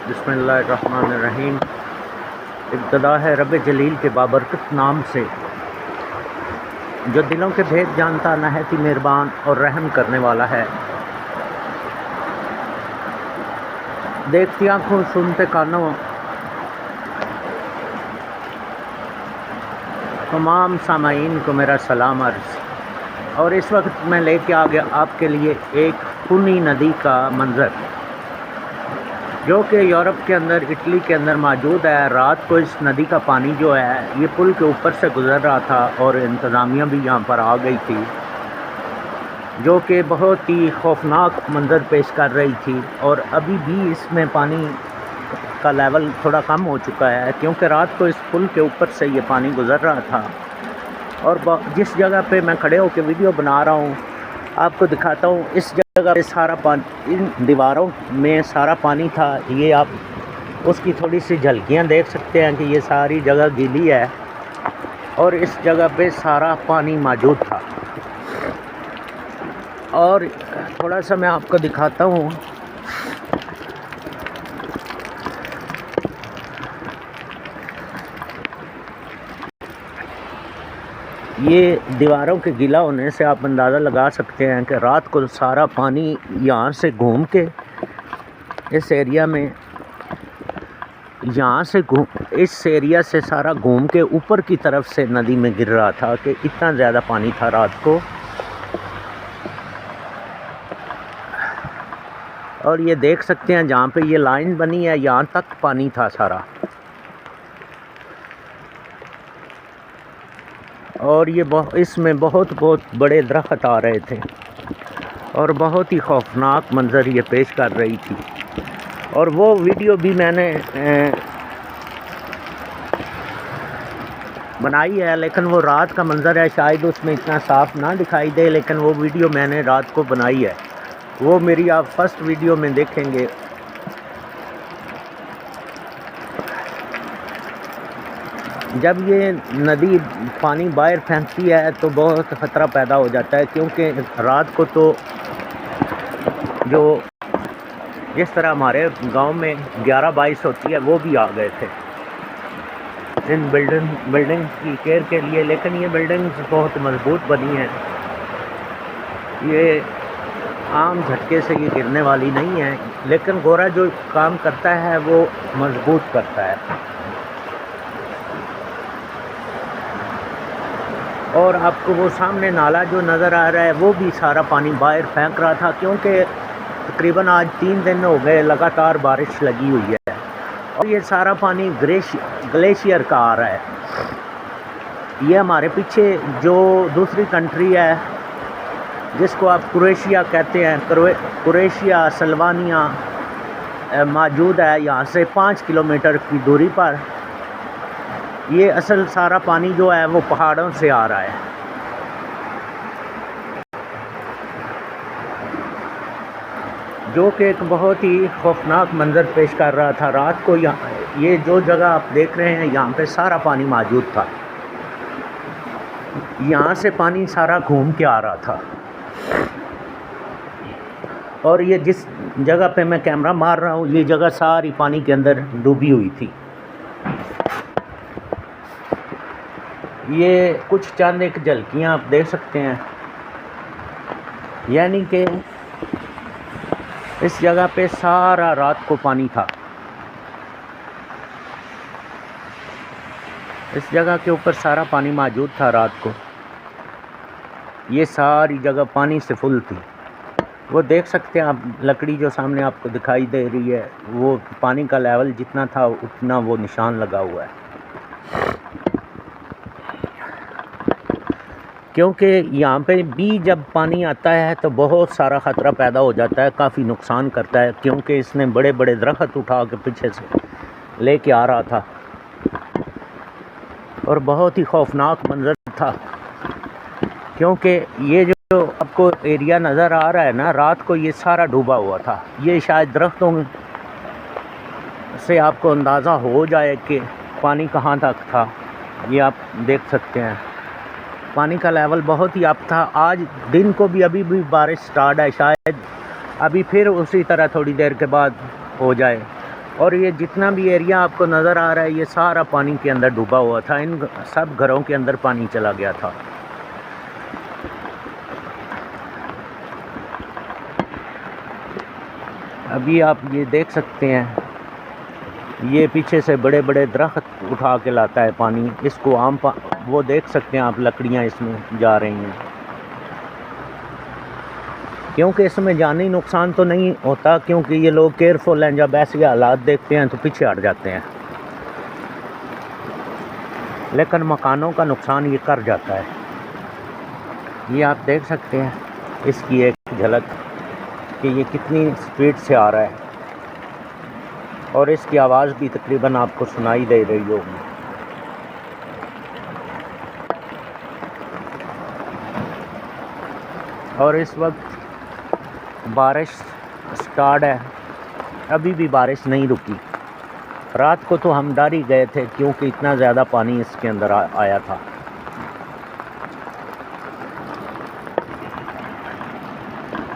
बिस्मिल्लाहिर्रहमानिर्रहीम। इब्तिदा है रब जलील के बाबरकत नाम से, जो दिलों के भेद जानता, नहायत ही मेहरबान और रहम करने वाला है। देखती आँखों, सुनते कानों, तमाम सामाईन को मेरा सलाम अर्ज़। और इस वक्त मैं लेके आ गया आपके लिए एक खूनी नदी का मंज़र, जो कि यूरोप के अंदर, इटली के अंदर मौजूद है। रात को इस नदी का पानी जो है, ये पुल के ऊपर से गुज़र रहा था और इंतज़ामिया भी यहाँ पर आ गई थी, जो कि बहुत ही खौफनाक मंज़र पेश कर रही थी। और अभी भी इसमें पानी का लेवल थोड़ा कम हो चुका है, क्योंकि रात को इस पुल के ऊपर से ये पानी गुज़र रहा था। और जिस जगह पे मैं खड़े होकर वीडियो बना रहा हूँ, आपको दिखाता हूँ। इस जगह पे सारा पानी, इन दीवारों में सारा पानी था। ये आप उसकी थोड़ी सी झलकियाँ देख सकते हैं कि ये सारी जगह गीली है और इस जगह पे सारा पानी मौजूद था। और थोड़ा सा मैं आपको दिखाता हूँ। ये दीवारों के गीला होने से आप अंदाज़ा लगा सकते हैं कि रात को सारा पानी यहाँ से घूम के इस एरिया में, यहाँ से इस एरिया से सारा घूम के ऊपर की तरफ से नदी में गिर रहा था, कि इतना ज़्यादा पानी था रात को। और ये देख सकते हैं जहाँ पे ये लाइन बनी है, यहाँ तक पानी था सारा। और ये इसमें बहुत बड़े दरख्त आ रहे थे और बहुत ही खौफनाक मंज़र ये पेश कर रही थी। और वो वीडियो भी मैंने बनाई है, लेकिन वो रात का मंज़र है, शायद उसमें इतना साफ ना दिखाई दे, लेकिन वो वीडियो मैंने रात को बनाई है। वो मेरी आप फर्स्ट वीडियो में देखेंगे। जब ये नदी पानी बाहर फेंकती है तो बहुत ख़तरा पैदा हो जाता है, क्योंकि रात को तो जो जिस तरह हमारे गांव में 11-22 होती है, वो भी आ गए थे इन बिल्डिंग की केयर के लिए। लेकिन ये बिल्डिंग्स बहुत मजबूत बनी हैं, ये आम झटके से ये गिरने वाली नहीं है। लेकिन गोरा जो काम करता है वो मजबूत करता है। और आपको वो सामने नाला जो नज़र आ रहा है, वो भी सारा पानी बाहर फेंक रहा था, क्योंकि तकरीबन आज 3 दिन हो गए लगातार बारिश लगी हुई है। और ये सारा पानी ग्लेशियर का आ रहा है। ये हमारे पीछे जो दूसरी कंट्री है, जिसको आप क्रोएशिया कहते हैं, क्रोएशिया सल्वानिया मौजूद है, यहाँ से 5 किलोमीटर की दूरी पर। ये असल सारा पानी जो है वो पहाड़ों से आ रहा है, जो कि एक बहुत ही खौफनाक मंज़र पेश कर रहा था रात को। ये जो जगह आप देख रहे हैं, यहाँ पे सारा पानी मौजूद था। यहाँ से पानी सारा घूम के आ रहा था। और ये जिस जगह पे मैं कैमरा मार रहा हूँ, ये जगह सारी पानी के अंदर डूबी हुई थी। ये कुछ चंद एक झलकियाँ आप देख सकते हैं, यानी कि इस जगह पे सारा रात को पानी था। इस जगह के ऊपर सारा पानी मौजूद था रात को। ये सारी जगह पानी से फुल थी। वो देख सकते हैं आप, लकड़ी जो सामने आपको दिखाई दे रही है, वो पानी का लेवल जितना था उतना वो निशान लगा हुआ है। क्योंकि यहाँ पे भी जब पानी आता है तो बहुत सारा ख़तरा पैदा हो जाता है, काफ़ी नुकसान करता है, क्योंकि इसने बड़े बड़े दरख्त उठा के पीछे से लेके आ रहा था। और बहुत ही खौफनाक मंज़र था, क्योंकि ये जो आपको एरिया नज़र आ रहा है ना, रात को ये सारा डूबा हुआ था। ये शायद दरख्तों से आपको अंदाज़ा हो जाए कि पानी कहाँ तक था। ये आप देख सकते हैं, पानी का लेवल बहुत ही अप था। आज दिन को भी अभी भी बारिश स्टार्ट है, शायद अभी फिर उसी तरह थोड़ी देर के बाद हो जाए। और ये जितना भी एरिया आपको नज़र आ रहा है ये सारा पानी के अंदर डूबा हुआ था। इन सब घरों के अंदर पानी चला गया था। अभी आप ये देख सकते हैं, ये पीछे से बड़े बड़े दरख्त उठा के लाता है पानी। इसको वो देख सकते हैं आप, लकड़ियाँ इसमें जा रही हैं, क्योंकि इसमें जानी नुकसान तो नहीं होता, क्योंकि ये लोग केयरफुल हैं। जब ऐसे हालात देखते हैं तो पीछे हट जाते हैं, लेकिन मकानों का नुकसान ये कर जाता है। ये आप देख सकते हैं इसकी एक झलक कि ये कितनी स्पीड से आ रहा है, और इसकी आवाज़ भी तकरीबन आपको सुनाई दे रही होगी। और इस वक्त बारिश स्टार्ट है, अभी भी बारिश नहीं रुकी। रात को तो हम डर ही गए थे, क्योंकि इतना ज़्यादा पानी इसके अंदर आया था।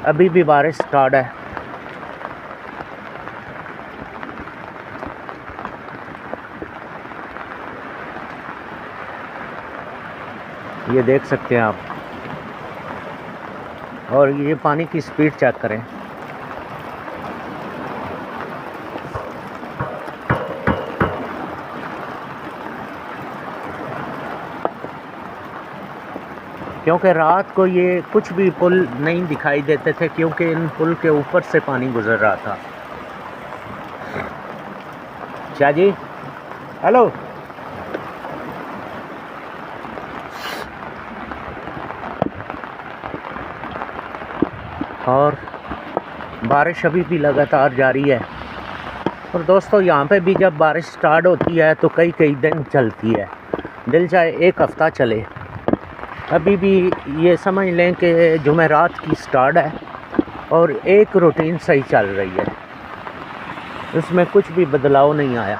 अभी भी बारिश स्टार्ट है। ये देख सकते हैं आप, और ये पानी की स्पीड चेक करें। क्योंकि रात को ये कुछ भी पुल नहीं दिखाई देते थे, क्योंकि इन पुल के ऊपर से पानी गुजर रहा था। शाह जी, हेलो। और बारिश अभी भी लगातार जारी है। और दोस्तों, यहाँ पे भी जब बारिश स्टार्ट होती है तो कई कई दिन चलती है, दिल चाहे एक हफ़्ता चले। अभी भी ये समझ लें कि जुमेरात की स्टार्ट है और एक रूटीन सही चल रही है, इसमें कुछ भी बदलाव नहीं आया।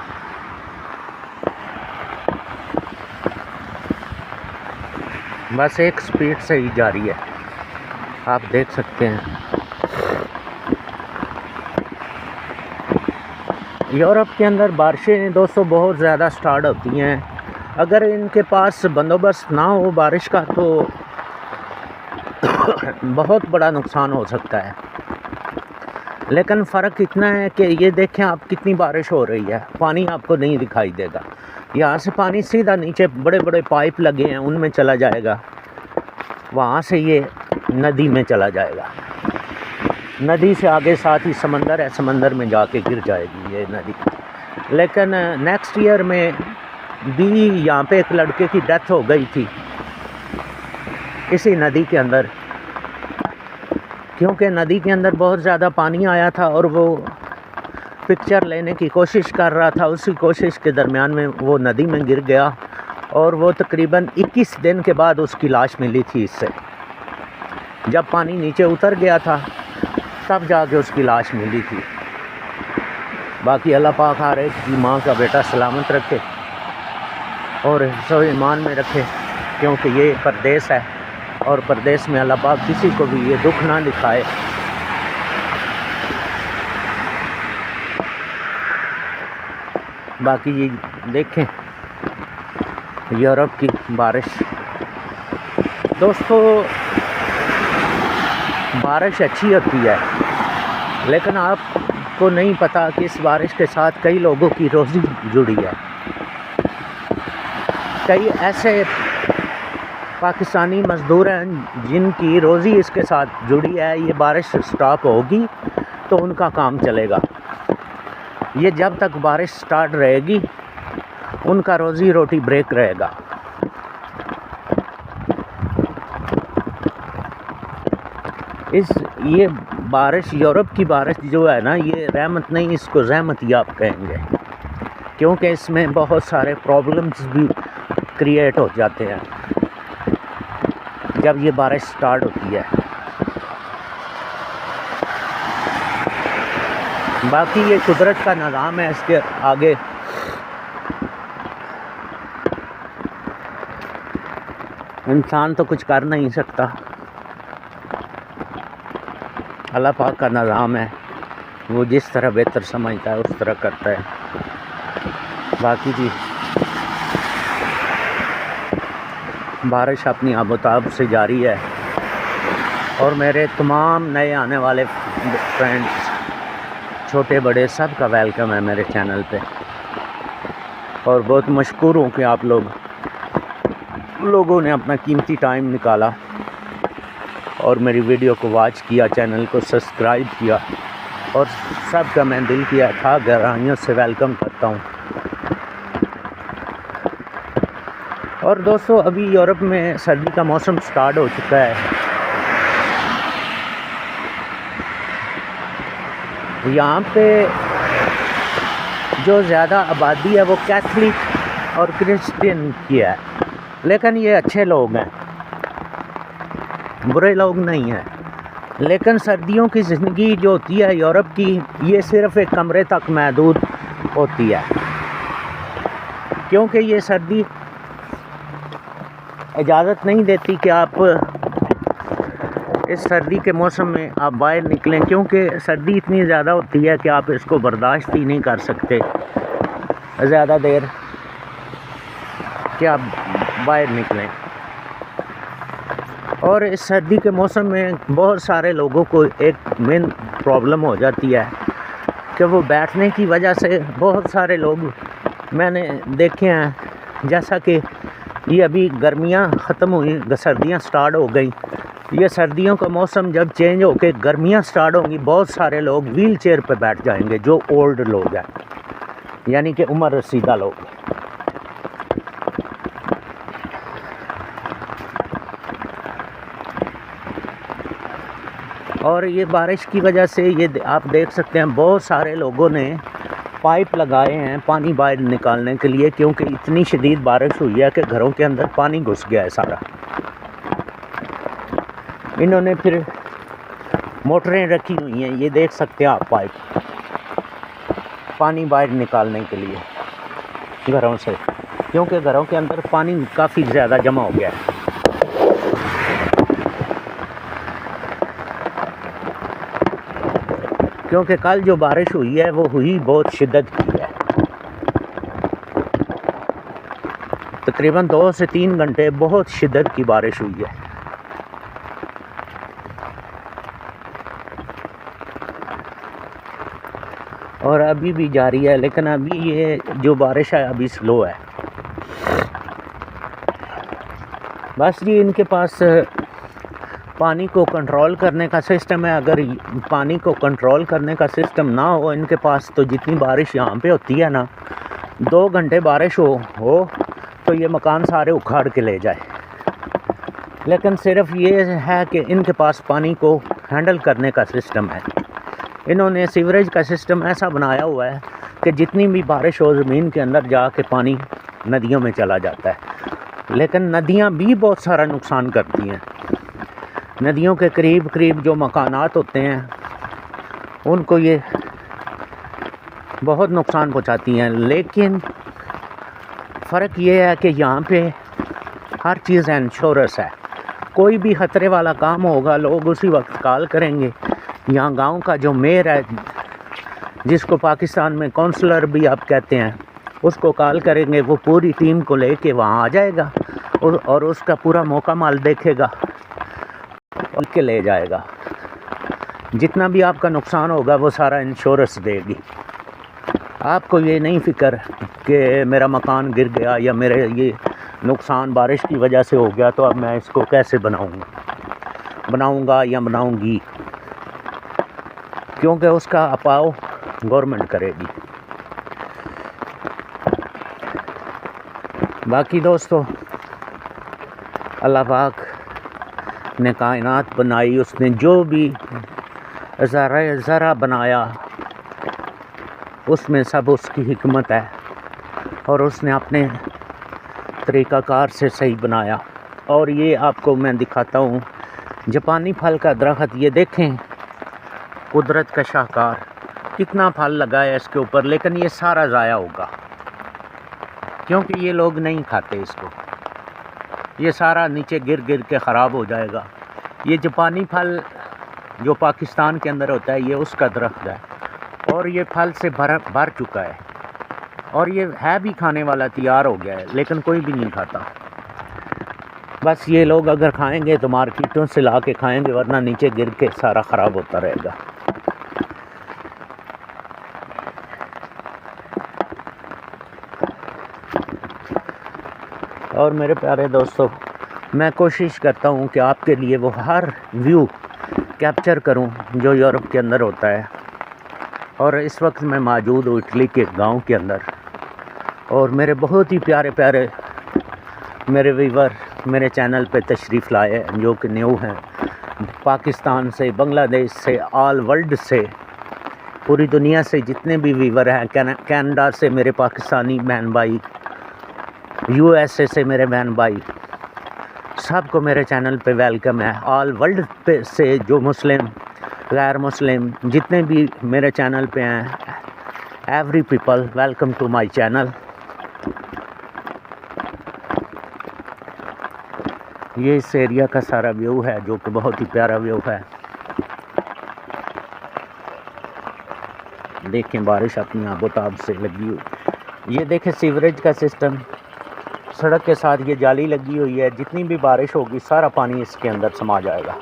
बस एक स्पीड से ही जारी है, आप देख सकते हैं। यूरोप के अंदर बारिशें दोस्तों बहुत ज़्यादा स्टार्ट होती हैं। अगर इनके पास बंदोबस्त ना हो बारिश का तो बहुत बड़ा नुकसान हो सकता है। लेकिन फ़र्क इतना है कि ये देखें आप, कितनी बारिश हो रही है, पानी आपको नहीं दिखाई देगा। यहाँ से पानी सीधा नीचे बड़े बड़े पाइप लगे हैं, उनमें चला जाएगा, वहाँ से ये नदी में चला जाएगा। नदी से आगे साथ ही समंदर है, समंदर में जाके गिर जाएगी ये नदी। लेकिन नेक्स्ट ईयर में भी यहाँ पे एक लड़के की डेथ हो गई थी इसी नदी के अंदर, क्योंकि नदी के अंदर बहुत ज़्यादा पानी आया था और वो पिक्चर लेने की कोशिश कर रहा था। उसी कोशिश के दरमियान में वो नदी में गिर गया और वो तकरीबन 21 दिन के बाद उसकी लाश मिली थी इससे। जब पानी नीचे उतर गया था तब जाके उसकी लाश मिली थी। बाकी अल्लाह पाक हर एक की माँ का बेटा सलामत रखे और सब ईमान में रखे, क्योंकि ये परदेस है और परदेस में अल्लाह पाक किसी को भी ये दुख ना दिखाए। बाकी ये देखें यूरोप की बारिश। दोस्तों, बारिश अच्छी होती है, लेकिन आपको नहीं पता कि इस बारिश के साथ कई लोगों की रोज़ी जुड़ी है। कई ऐसे पाकिस्तानी मज़दूर हैं जिनकी रोज़ी इसके साथ जुड़ी है। ये बारिश स्टॉप होगी तो उनका काम चलेगा। ये जब तक बारिश स्टार्ट रहेगी उनका रोज़ी रोटी ब्रेक रहेगा। ये बारिश, यूरोप की बारिश जो है ना, ये रहमत नहीं, इसको रहमत ही आप कहेंगे, क्योंकि इसमें बहुत सारे प्रॉब्लम्स भी क्रिएट हो जाते हैं जब ये बारिश स्टार्ट होती है। बाकी ये कुदरत का निज़ाम है, इसके आगे इंसान तो कुछ कर नहीं सकता। अल्लाह पाक का निज़ाम है वो जिस तरह बेहतर समझता है उस तरह करता है। बाकी जी बारिश अपनी आबोताब से जारी है और मेरे तमाम नए आने वाले फ्रेंड्स छोटे बड़े सब का वेलकम है मेरे चैनल पे। और बहुत मशकूर हूँ कि आप लोगों ने अपना कीमती टाइम निकाला और मेरी वीडियो को वॉच किया, चैनल को सब्सक्राइब किया और सब का मैं दिल की अथाह गहराइयों से वेलकम करता हूँ। और दोस्तों अभी यूरोप में सर्दी का मौसम स्टार्ट हो चुका है। यहाँ पे जो ज़्यादा आबादी है वो कैथलिक और क्रिश्चियन की है, लेकिन ये अच्छे लोग हैं, बुरे लोग नहीं हैं। लेकिन सर्दियों की ज़िंदगी जो होती है यूरोप की, ये सिर्फ़ एक कमरे तक महदूद होती है, क्योंकि ये सर्दी इजाज़त नहीं देती कि आप इस सर्दी के मौसम में आप बाहर निकलें, क्योंकि सर्दी इतनी ज़्यादा होती है कि आप इसको बर्दाश्त ही नहीं कर सकते ज़्यादा देर कि आप बाहर निकलें। और इस सर्दी के मौसम में बहुत सारे लोगों को एक मेन प्रॉब्लम हो जाती है कि वो बैठने की वजह से बहुत सारे लोग मैंने देखे हैं, जैसा कि ये अभी गर्मियां ख़त्म हुई, सर्दियां स्टार्ट हो गई। ये सर्दियों का मौसम जब चेंज होकर गर्मियां स्टार्ट होंगी, बहुत सारे लोग व्हील चेयर पर बैठ जाएंगे, जो ओल्ड लोग हैं, यानी कि उम्र रसीदा लोग। और ये बारिश की वजह से ये आप देख सकते हैं बहुत सारे लोगों ने पाइप लगाए हैं पानी बाहर निकालने के लिए, क्योंकि इतनी शदीद बारिश हुई है कि घरों के अंदर पानी घुस गया है सारा। इन्होंने फिर मोटरें रखी हुई हैं, ये देख सकते हैं आप, पाइप पानी बाहर निकालने के लिए घरों से, क्योंकि घरों के अंदर पानी काफ़ी ज़्यादा जमा हो गया है। क्योंकि कल जो बारिश हुई है वो हुई बहुत शिद्दत की है, तकरीबन 2 से 3 घंटे बहुत शिद्दत की बारिश हुई है। और अभी भी जारी है, लेकिन अभी ये जो बारिश है अभी स्लो है। बस जी इनके पास पानी को कंट्रोल करने का सिस्टम है। अगर पानी को कंट्रोल करने का सिस्टम ना हो इनके पास, तो जितनी बारिश यहाँ पे होती है ना, 2 घंटे बारिश हो तो ये मकान सारे उखाड़ के ले जाए। लेकिन सिर्फ ये है कि इनके पास पानी को हैंडल करने का सिस्टम है। इन्होंने सीवरेज का सिस्टम ऐसा बनाया हुआ है कि जितनी भी बारिश हो ज़मीन के अंदर जाके पानी नदियों में चला जाता है। लेकिन नदियाँ भी बहुत सारा नुकसान करती हैं। नदियों के करीब करीब जो मकानात होते हैं उनको ये बहुत नुकसान पहुंचाती हैं। लेकिन फ़र्क ये है कि यहाँ पे हर चीज़ इंश्योरेंस है। कोई भी ख़तरे वाला काम होगा लोग उसी वक्त कॉल करेंगे। यहाँ गांव का जो मेयर है, जिसको पाकिस्तान में काउंसलर भी आप कहते हैं, उसको कॉल करेंगे, वो पूरी टीम को लेके वहाँ आ जाएगा और उसका पूरा मौका माल देखेगा और के ले जाएगा। जितना भी आपका नुकसान होगा वो सारा इंश्योरेंस देगी। आपको ये नहीं फ़िक्र कि मेरा मकान गिर गया या मेरे ये नुकसान बारिश की वजह से हो गया, तो अब मैं इसको कैसे बनाऊंगा या बनाऊंगी, क्योंकि उसका अपाव गवर्नमेंट करेगी। बाकी दोस्तों अल्लाह पाक ने कायनात बनाई, उसने जो भी ज़रा बनाया उसमें सब उसकी हिकमत है और उसने अपने तरीक़ाकार से सही बनाया। और ये आपको मैं दिखाता हूँ जापानी फल का दरख्त, ये देखें कुदरत का शाहकार, कितना फल लगा है इसके ऊपर, लेकिन ये सारा ज़ाया होगा क्योंकि ये लोग नहीं खाते इसको। ये सारा नीचे गिर गिर के ख़राब हो जाएगा। ये जापानी फल जो पाकिस्तान के अंदर होता है ये उसका दरख्त है और ये फल से भर चुका है और ये है भी खाने वाला, तैयार हो गया है, लेकिन कोई भी नहीं खाता। बस ये लोग अगर खाएंगे तो मार्केटों से ला के खाएंगे, वरना नीचे गिर के सारा ख़राब होता रहेगा। और मेरे प्यारे दोस्तों, मैं कोशिश करता हूँ कि आपके लिए वो हर व्यू कैप्चर करूँ जो यूरोप के अंदर होता है। और इस वक्त मैं मौजूद हूँ इटली के गांव के अंदर, और मेरे बहुत ही प्यारे प्यारे मेरे व्यूवर मेरे चैनल पे तशरीफ़ लाए हैं, जो कि न्यू हैं, पाकिस्तान से, बांग्लादेश से, ऑल वर्ल्ड से, पूरी दुनिया से जितने भी व्यूवर हैं, कनाडा से मेरे पाकिस्तानी बहन भाई, यूएसए से मेरे बहन भाई, सबको मेरे चैनल पे वेलकम है। ऑल वर्ल्ड पे से जो मुस्लिम, गैर मुस्लिम जितने भी मेरे चैनल पे हैं, every people welcome to my channel. ये इस एरिया का सारा व्यू है, जो कि बहुत ही प्यारा व्यू है। देखें बारिश अपनी आबोताब से लगी हुई। ये देखें सीवरेज का सिस्टम, सड़क के साथ ये जाली लगी हुई है, जितनी भी बारिश होगी सारा पानी इसके अंदर समा जाएगा,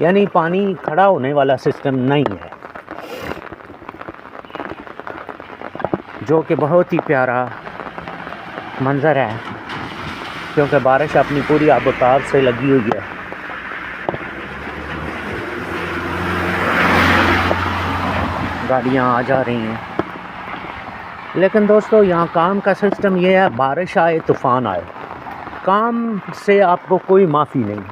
यानी पानी खड़ा होने वाला सिस्टम नहीं है, जो कि बहुत ही प्यारा मंज़र है, क्योंकि बारिश अपनी पूरी आबोताब से लगी हुई है। गाड़ियाँ आ जा रही हैं, लेकिन दोस्तों यहाँ काम का सिस्टम ये है, बारिश आए तूफ़ान आए, काम से आपको कोई माफ़ी नहीं।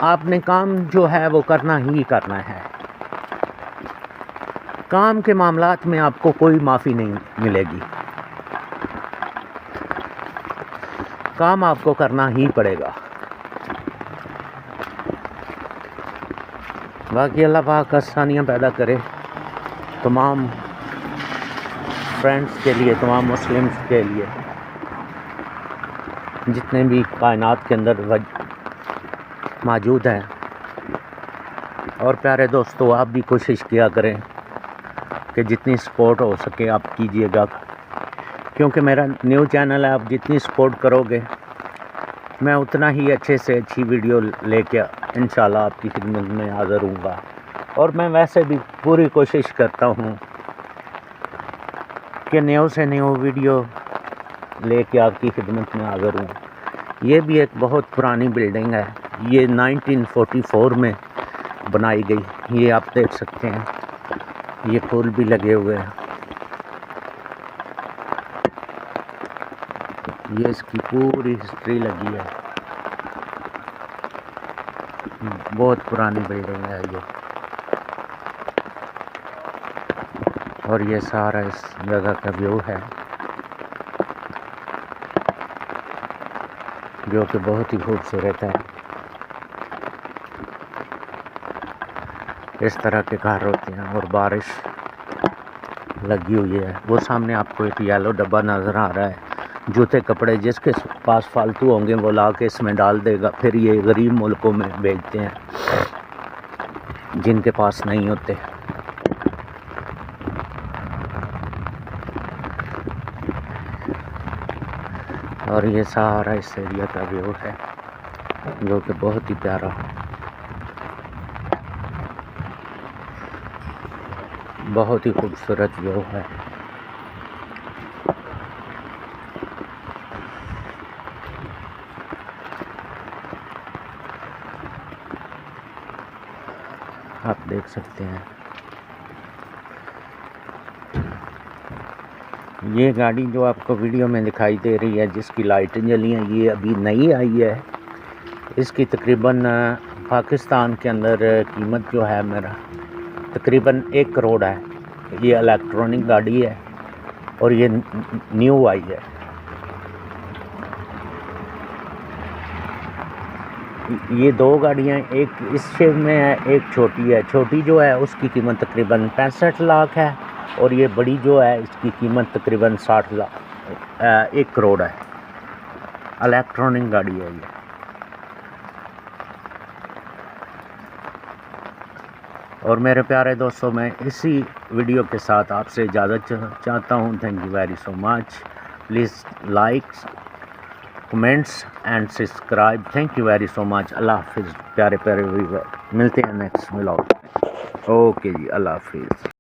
आपने काम जो है वो करना ही करना है। काम के मामलात में आपको कोई माफ़ी नहीं मिलेगी, काम आपको करना ही पड़ेगा। बाकी अल्लाह पाक आसानियाँ पैदा करे तमाम फ्रेंड्स के लिए, तमाम मुस्लिम्स के लिए, जितने भी कायनात के अंदर मौजूद हैं। और प्यारे दोस्तों, आप भी कोशिश किया करें कि जितनी सपोर्ट हो सके आप कीजिएगा, क्योंकि मेरा न्यू चैनल है। आप जितनी सपोर्ट करोगे मैं उतना ही अच्छे से अच्छी वीडियो लेके इंशाल्लाह आपकी खिदमत में हाज़िर हूँगा। और मैं वैसे भी पूरी कोशिश करता हूँ कि न्यू से न्यू वीडियो लेके आपकी खिदमत में हाज़िर हूँ। ये भी एक बहुत पुरानी बिल्डिंग है, ये 1944 में बनाई गई। ये आप देख सकते हैं, ये फूल भी लगे हुए हैं। ये इसकी पूरी हिस्ट्री लगी है, बहुत पुरानी बिल्डिंग है ये। और ये सारा इस जगह का व्यू है, जो कि बहुत ही खूबसूरत है। इस तरह के घर होते हैं और बारिश लगी हुई है। वो सामने आपको एक येलो डब्बा नज़र आ रहा है, जूते कपड़े जिसके पास फालतू होंगे वो ला के इसमें डाल देगा, फिर ये गरीब मुल्कों में भेजते हैं जिनके पास नहीं होते। और ये सारा इस एरिया का व्यू है, जो कि बहुत ही प्यारा, बहुत ही खूबसूरत व्यू है। आप देख सकते हैं ये गाड़ी जो आपको वीडियो में दिखाई दे रही है, जिसकी लाइटें जली हैं, ये अभी नई आई है। इसकी तकरीबन पाकिस्तान के अंदर कीमत जो है मेरा तकरीबन 1 करोड़ है। ये इलेक्ट्रॉनिक गाड़ी है और ये न्यू आई है। ये 2 गाड़ियाँ, एक इस शेप में है, एक छोटी है। छोटी जो है उसकी कीमत तकरीबन 65 लाख है और ये बड़ी जो है इसकी कीमत तकरीबन 1 करोड़ है। इलेक्ट्रॉनिक गाड़ी है ये। और मेरे प्यारे दोस्तों, मैं इसी वीडियो के साथ आपसे इजाज़त चाहता हूँ। Thank you very so much. Please like, comments and subscribe. Thank you very so much. अल्लाह हाफिज़ प्यारे प्यारे व्यूअर, मिलते हैं नेक्स्ट व्लॉग। ओके जी, अल्लाह हाफिज़।